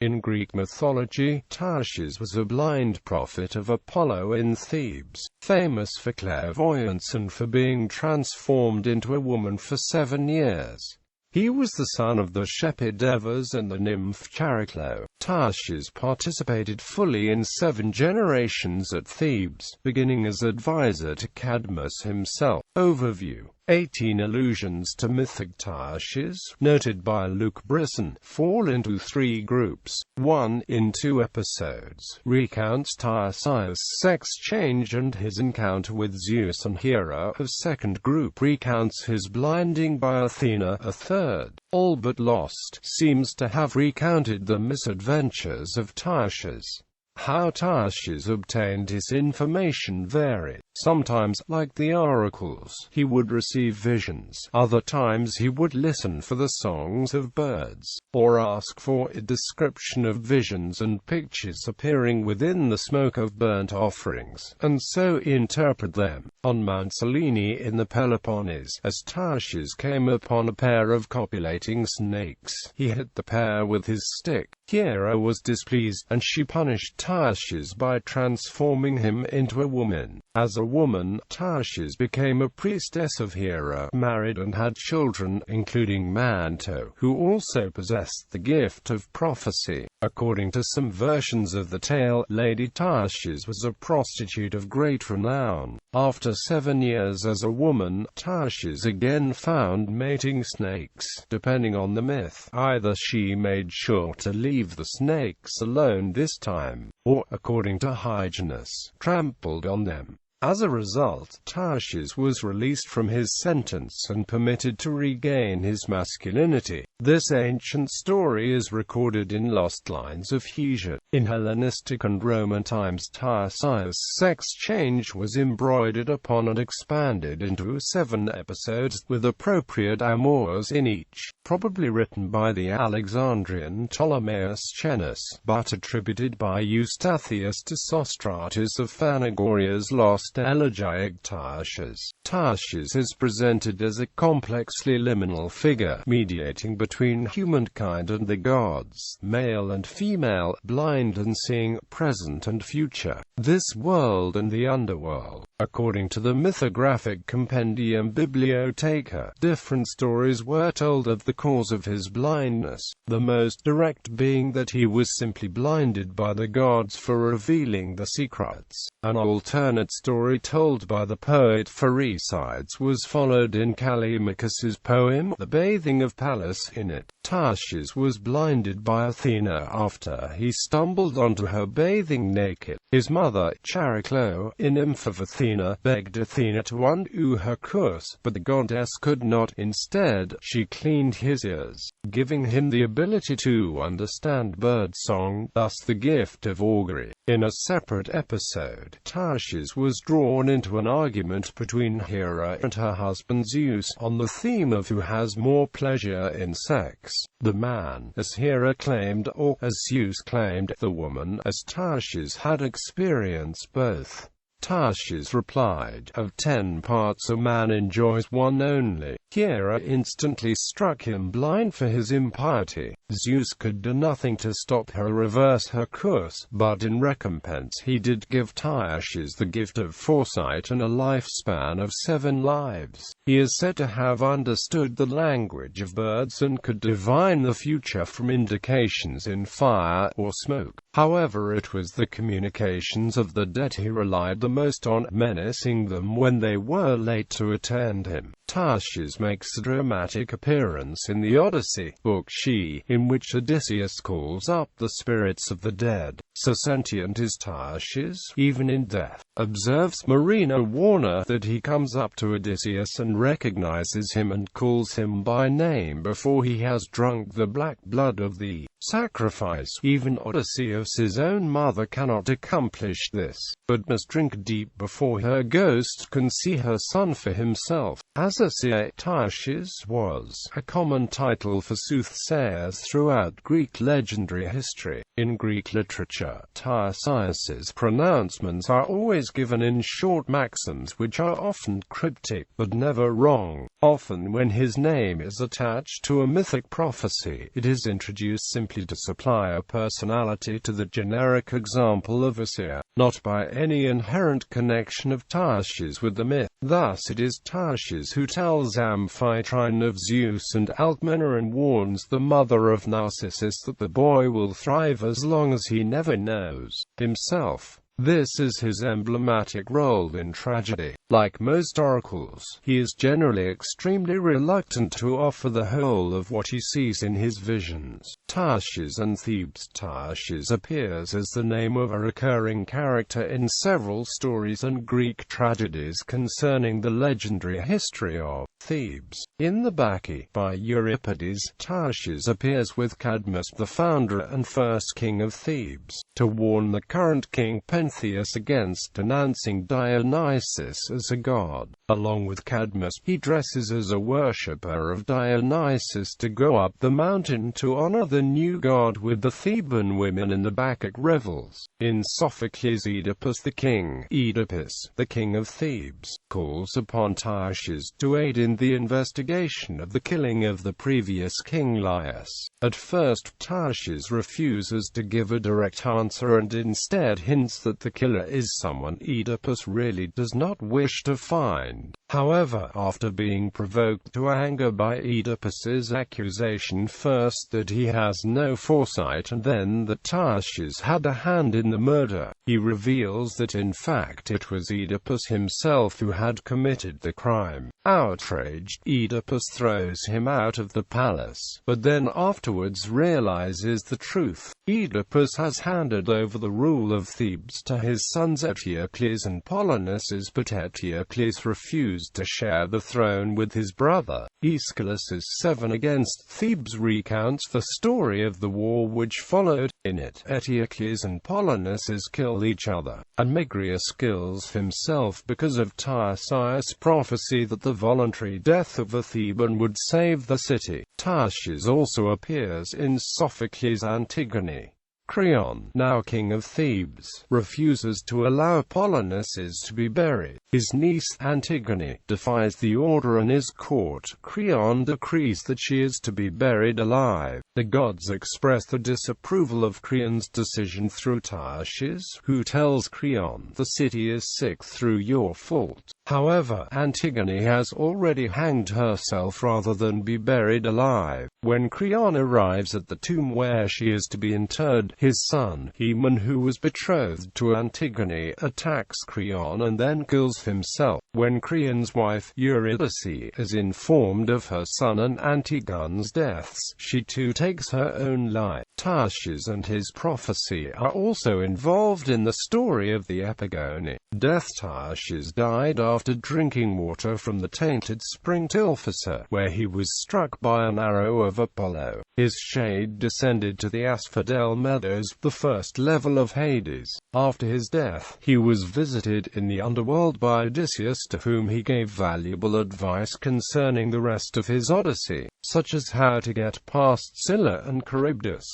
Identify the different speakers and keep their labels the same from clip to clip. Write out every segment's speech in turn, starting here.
Speaker 1: In Greek mythology, Tiresias was a blind prophet of Apollo in Thebes, famous for clairvoyance and for being transformed into a woman for 7 years. He was the son of the shepherd Devas and the nymph Chariclo.Tiresias participated fully in 7 generations at Thebes, beginning as advisor to Cadmus himself. Overview: 18 allusions to mythic Tiresias, noted by Luc Brisson, fall into 3 groups. 1 in 2 episodes recounts Tiresias' sex change and his encounter with Zeus and Hera. A second group recounts his blinding by Athena. A third, all but lost, seems to have recounted the misadventures of Tiresias. How Tiresias obtained his information varied. Sometimes, like the oracles, he would receive visions. Other times he would listen for the songs of birds, or ask for a description of visions and pictures appearing within the smoke of burnt offerings, and so interpret them. On Mount Selene in the Peloponnese, as Tiresias came upon a pair of copulating snakes, he hit the pair with his stick. Hera was displeased, and she punished Tiresias by transforming him into a woman. As a woman, Tiresias became a priestess of Hera, married and had children, including Manto, who also possessed the gift of prophecy. According to some versions of the tale, Lady Tiresias was a prostitute of great renown. After 7 years as a woman, Tiresias again found mating snakes. Depending on the myth, either she made sure to leave the snakes alone this time, or, according to Hyginus, trampled on them. As a result, Tiresias was released from his sentence and permitted to regain his masculinity. This ancient story is recorded in Lost Lines of Hesiod. In Hellenistic and Roman times, Tiresias' sex change was embroidered upon and expanded into 7 episodes, with appropriate amours in each, probably written by the Alexandrian Ptolemaeus Chenus, but attributed by Eustathius to Sostratus of Phanagoria's Lost Elegiac Tiresias. Tiresias is presented as a complexly liminal figure, mediating between humankind and the gods, male and female, blind and seeing, present and future, this world and the underworld. According to the mythographic compendium Bibliotheca, different stories were told of the cause of his blindness, the most direct being that he was simply blinded by the gods for revealing the secrets. An alternate story told by the poet Foresight was followed in Callimachus's poem, The Bathing of Pallas. In it, Tiresias was blinded by Athena after he stumbled onto her bathing naked. His mother, Chariclo, a nymph of Athena, begged Athena to undo her curse, but the goddess could not. Instead, she cleaned his ears, giving him the ability to understand birdsong, thus the gift of augury. In a separate episode, Tiresias was drawn into an argument between Hera and her husband Zeus, on the theme of who has more pleasure in sex, the man, as Hera claimed, or, as Zeus claimed, the woman, as Tiresias had experienced both. Tiresias replied, "Of 10 parts a man enjoys one only." Hera instantly struck him blind for his impiety. Zeus could do nothing to stop her reverse her curse, but in recompense he did give Tiresias the gift of foresight and a lifespan of 7 lives. He is said to have understood the language of birds and could divine the future from indications in fire or smoke. However, it was the communications of the dead he relied the most on, menacing them when they were late to attend him. Tiresias makes a dramatic appearance in the Odyssey, book.She, in which Odysseus calls up the spirits of the dead. So sentient is Tiresias, even in death. Observes Marina Warner that he comes up to Odysseus and recognizes him and calls him by name before he has drunk the black blood of the sacrifice. Even Odysseus's own mother cannot accomplish this, but must drink deep before her ghost can see her son for himself. As Tiresias was a common title for soothsayers throughout Greek legendary history. In Greek literature, Tiresias's pronouncements are always given in short maxims which are often cryptic, but never wrong. Often when his name is attached to a mythic prophecy, it is introduced simply to supply a personality to the generic example of a seer, not by any inherent connection of Tiresias with the myth. Thus it is Tiresias who tells Amphitryon of Zeus and Alcmena and warns the mother of Narcissus that the boy will thrive as long as he never knows himself. This is his emblematic role in tragedy. Like most oracles, he is generally extremely reluctant to offer the whole of what he sees in his visions. Tiresias and Thebes. Tiresias appears as the name of a recurring character in several stories and Greek tragedies concerning the legendary history of Thebes. In the Bacchae, by Euripides, Tiresias appears with Cadmus, the founder and first king of Thebes, to warn the current king Pentheus against denouncing Dionysus as a god. Along with Cadmus, he dresses as a worshipper of Dionysus to go up the mountain to honor the new god with the Theban women in the Bacchic revels. In Sophocles' Oedipus, the king, Oedipus, the king of Thebes, calls upon Tiresias to aid in the investigation of the killing of the previous king Laius. At first, Tiresias refuses to give a direct answer and instead hints that the killer is someone Oedipus really does not wish to find. However, after being provoked to anger by Oedipus's accusation first that he has no foresight and then that Tiresias had a hand in the murder, he reveals that in fact it was Oedipus himself who had committed the crime. Outraged, Oedipus throws him out of the palace, but then afterwards realizes the truth. Oedipus has handed over the rule of Thebes to his sons Eteocles and Polynices, but Eteocles refused to share the throne with his brother. Aeschylus's 7 against Thebes recounts the story of the war which followed. In it, Eteocles and Polynices kill each other, and Megarius kills himself because of Tiresias' prophecy that the voluntary death of a Theban would save the city. Tiresias also appears in Sophocles' Antigone. Creon, now king of Thebes, refuses to allow Polynices to be buried. His niece, Antigone, defies the order and is caught. Creon decrees that she is to be buried alive. The gods express their disapproval of Creon's decision through Tiresias, who tells Creon, "The city is sick through your fault." However, Antigone has already hanged herself rather than be buried alive. When Creon arrives at the tomb where she is to be interred, his son, Haemon, who was betrothed to Antigone, attacks Creon and then kills himself. When Creon's wife, Eurydice, is informed of her son and Antigone's deaths, she too takes her own life. Tiresias and his prophecy are also involved in the story of the Epigone. Death. Tiresias died after drinking water from the tainted spring Tilphysa, where he was struck by an arrow of Apollo. His shade descended to the Asphodel Meadows, the first level of Hades. After his death, he was visited in the underworld by Odysseus, to whom he gave valuable advice concerning the rest of his Odyssey, such as how to get past Scylla and Charybdis.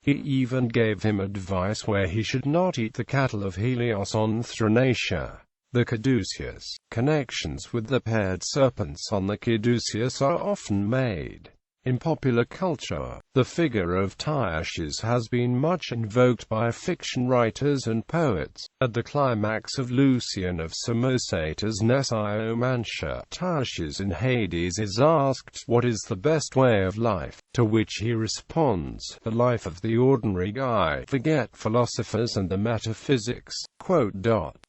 Speaker 1: He even gave him advice where he should not eat the cattle of Helios on Thrinacia. The caduceus. Connections with the paired serpents on the caduceus are often made. In popular culture, the figure of Tiresias has been much invoked by fiction writers and poets. At the climax of Lucian of Samosate's Necromantia, Tiresias in Hades is asked, "What is the best way of life?" To which he responds, "The life of the ordinary guy. Forget philosophers and the metaphysics."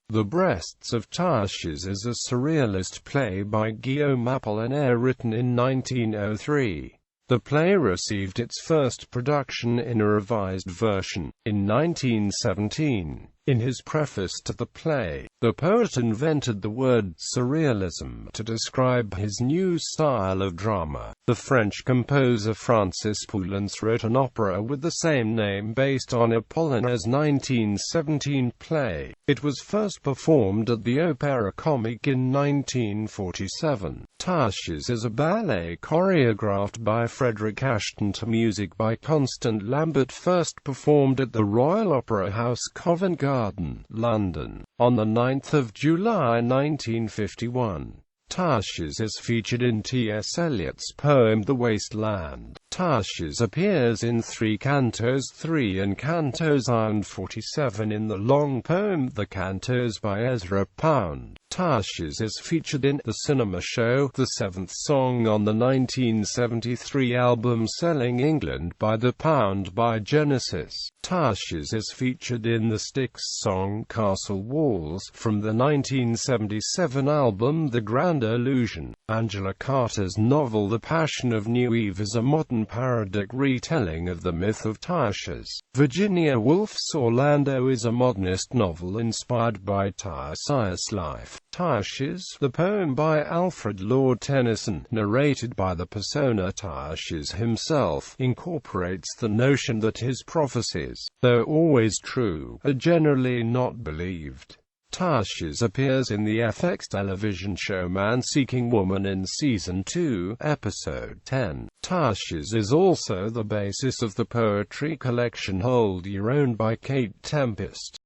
Speaker 1: The Breasts of Tiresias is a surrealist play by Guillaume Apollinaire written in 1903. The play received its first production in a revised version in 1917. In his preface to the play, the poet invented the word surrealism to describe his new style of drama. The French composer Francis Poulenc wrote an opera with the same name based on Apolliner's 1917 play. It was first performed at the Opéra Comique in 1947. Tiresias is a ballet choreographed by Frederick Ashton to music by Constant Lambert, first performed at the Royal Opera House, Covent Garden, London, on the 9th of July 1951. Tiresias is featured in T.S. Eliot's poem The Waste Land. Tiresias appears in 3 cantos, 3 in cantos and 47 in the long poem The Cantos by Ezra Pound. Tiresias is featured in the cinema show The Seventh Song on the 1973 album Selling England by the Pound by Genesis. Tiresias is featured in the Styx song Castle Walls from the 1977 album The Grand Illusion. Angela Carter's novel The Passion of New Eve is a modern parodic retelling of the myth of Tiresias. Virginia Woolf's Orlando is a modernist novel inspired by Tiresias' life. Tiresias, the poem by Alfred Lord Tennyson, narrated by the persona Tiresias himself, incorporates the notion that his prophecies, though always true, are generally not believed. Tiresias appears in the FX television show Man Seeking Woman in Season 2, Episode 10. Tiresias is also the basis of the poetry collection Hold Your Own by Kate Tempest.